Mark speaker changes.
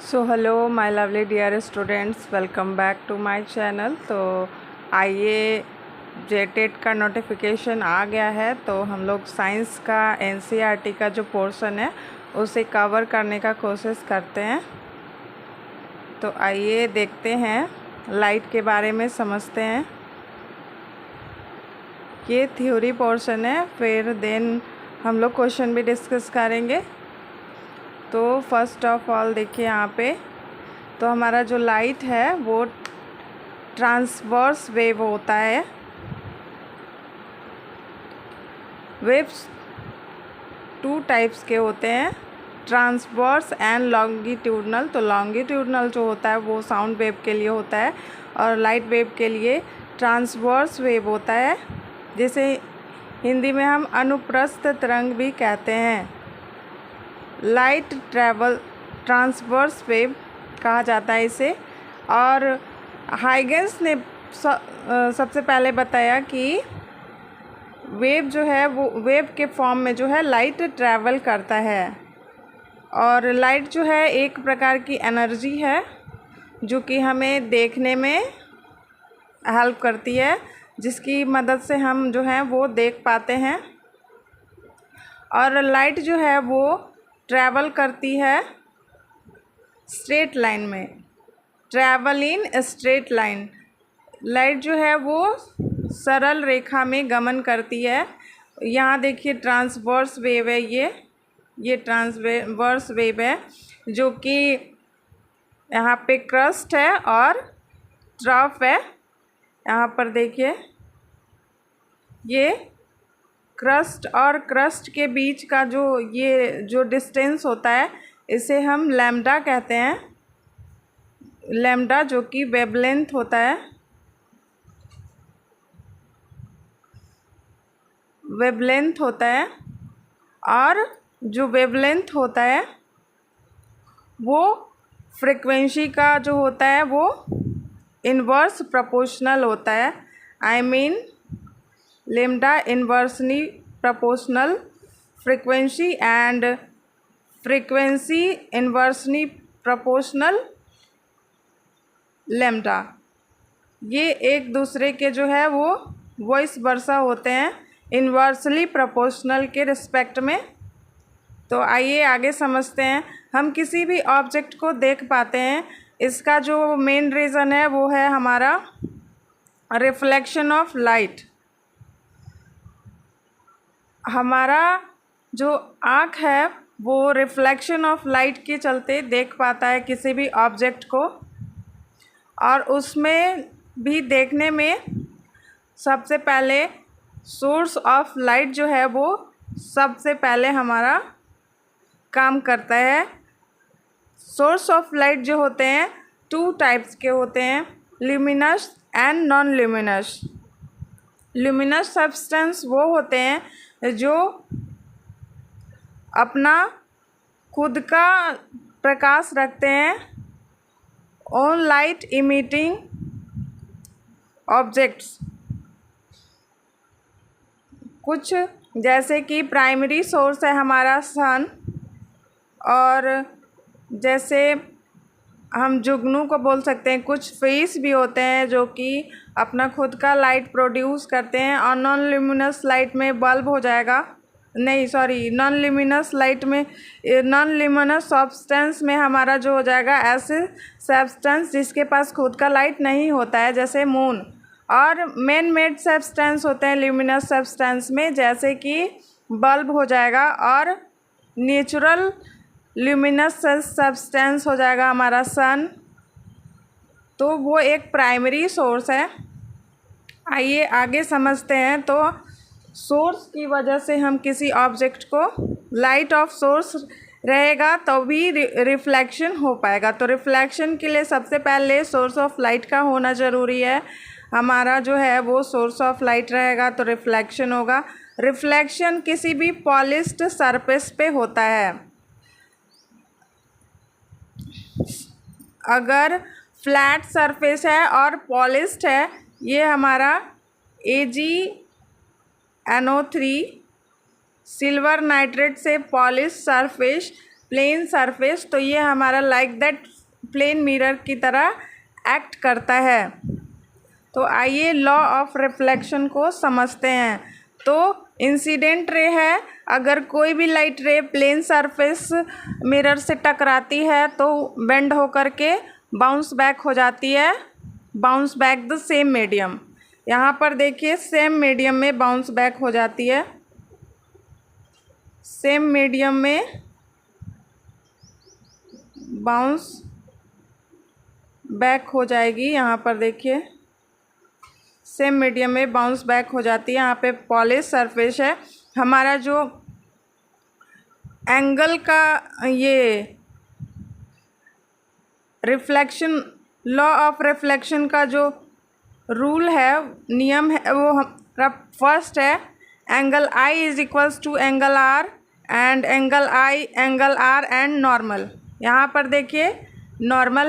Speaker 1: So hello my lovely dear students, welcome back to my channel. तो आइए, जेटेट का notification आ गया है, तो हम लोग साइंस का एनसीईआरटी का जो पोर्शन है उसे कवर करने का कोशिश करते हैं। तो आइए देखते हैं, लाइट के बारे में समझते हैं। ये थ्योरी पोर्शन है, फिर देन हम लोग क्वेश्चन भी डिस्कस करेंगे। तो फर्स्ट ऑफ ऑल देखिए यहाँ पे, तो हमारा जो लाइट है वो ट्रांसवर्स वेव होता है। वेव्स टू टाइप्स के होते हैं, ट्रांसवर्स एंड लॉन्गिट्यूडनल। तो लॉन्गिट्यूडनल जो होता है वो साउंड वेव के लिए होता है, और लाइट वेव के लिए ट्रांसवर्स वेव होता है, जिसे हिंदी में हम अनुप्रस्थ तरंग भी कहते हैं। लाइट ट्रैवल ट्रांसवर्स वेव कहा जाता है इसे। और हाइगेंस ने सबसे पहले बताया कि वेव जो है वो वेव के फॉर्म में जो है लाइट ट्रैवल करता है। और लाइट जो है एक प्रकार की एनर्जी है जो कि हमें देखने में हेल्प करती है, जिसकी मदद से हम जो है वो देख पाते हैं। और लाइट जो है वो ट्रैवल करती है स्ट्रेट लाइन में, travel in straight line. Light जो है वो सरल रेखा में गमन करती है। यहाँ देखिए ट्रांसवर्स वेव है, ये ट्रांसवर्स वेव है, जो कि यहाँ पे क्रस्ट है और ट्रफ है। यहाँ पर देखिए, ये क्रस्ट और क्रस्ट के बीच का जो डिस्टेंस होता है इसे हम लैम्डा कहते हैं। लैम्डा जो कि वेवलेंथ होता है, वेवलेंथ होता है। और जो वेवलेंथ होता है वो फ्रीक्वेंसी का जो होता है वो इन्वर्स प्रोपोर्शनल होता है। I mean lambda inversely proportional frequency and frequency inversely proportional lambda, ये एक दूसरे के जो है वो वॉइस वर्सा होते हैं इन्वर्सली प्रोपोर्शनल के रिस्पेक्ट में। तो आइए आगे समझते हैं। हम किसी भी ऑब्जेक्ट को देख पाते हैं, इसका जो मेन रीज़न है वो है हमारा रिफ्लेक्शन ऑफ लाइट। हमारा जो आँख है वो रिफ्लेक्शन ऑफ लाइट के चलते देख पाता है किसी भी ऑब्जेक्ट को। और उसमें भी देखने में सबसे पहले सोर्स ऑफ लाइट जो है वो सबसे पहले हमारा काम करता है। सोर्स ऑफ लाइट जो होते हैं टू टाइप्स के होते हैं, luminous and non luminous. Luminous substance वो होते हैं जो अपना खुद का प्रकाश रखते हैं ऑन लाइट इमिटिंग ऑब्जेक्ट्स। कुछ जैसे कि प्राइमरी सोर्स है हमारा सन, और जैसे हम जुगनू को बोल सकते हैं। कुछ फेस भी होते हैं जो कि अपना खुद का लाइट प्रोड्यूस करते हैं। और नॉन ल्यूमिनस लाइट में बल्ब हो जाएगा, नहीं सॉरी, नॉन ल्यूमिनस लाइट में, नॉन ल्यूमिनस सब्सटेंस में हमारा जो हो जाएगा ऐसे सब्सटेंस जिसके पास खुद का लाइट नहीं होता है, जैसे मून। और मैन मेड सब्सटेंस होते हैं ल्यूमिनस सब्सटेंस में, जैसे कि बल्ब हो जाएगा। और नेचुरल ल्यूमिनस सब्सटेंस हो जाएगा हमारा सन। तो वो एक प्राइमरी सोर्स है। आइए आगे समझते हैं। तो सोर्स की वजह से हम किसी ऑब्जेक्ट को, लाइट ऑफ सोर्स रहेगा तो भी रिफ्लेक्शन हो पाएगा। तो रिफ्लेक्शन के लिए सबसे पहले सोर्स ऑफ लाइट का होना ज़रूरी है। हमारा जो है वो सोर्स ऑफ लाइट रहेगा तो रिफ्लेक्शन होगा। रिफ्लेक्शन किसी भी पॉलिश्ड सरफेस पे होता है। अगर फ्लैट सरफेस है और पॉलिश्ड है, ये हमारा AgNO3 सिल्वर नाइट्रेट से पॉलिश सरफेस प्लेन सरफेस, तो ये हमारा लाइक दैट प्लेन मिरर की तरह एक्ट करता है। तो आइए लॉ ऑफ रिफ्लेक्शन को समझते हैं। तो इंसिडेंट रे है, अगर कोई भी लाइट रे प्लेन सरफेस मिरर से टकराती है तो बेंड होकर के बाउंस बैक हो जाती है, bounce back the same medium. यहाँ पर देखिए सेम मीडियम में बाउंस बैक हो जाती है, सेम मीडियम में बाउंस बैक हो जाएगी। यहाँ पर देखिए सेम मीडियम में बाउंस बैक हो जाती है। यहाँ पे पॉलिश सरफेस है। हमारा जो एंगल का ये रिफ्लेक्शन, लॉ ऑफ रिफ्लेक्शन का जो रूल है, नियम है, वो हमारा फर्स्ट है angle I is equals to angle R and angle I angle R and normal. यहाँ पर देखिए नॉर्मल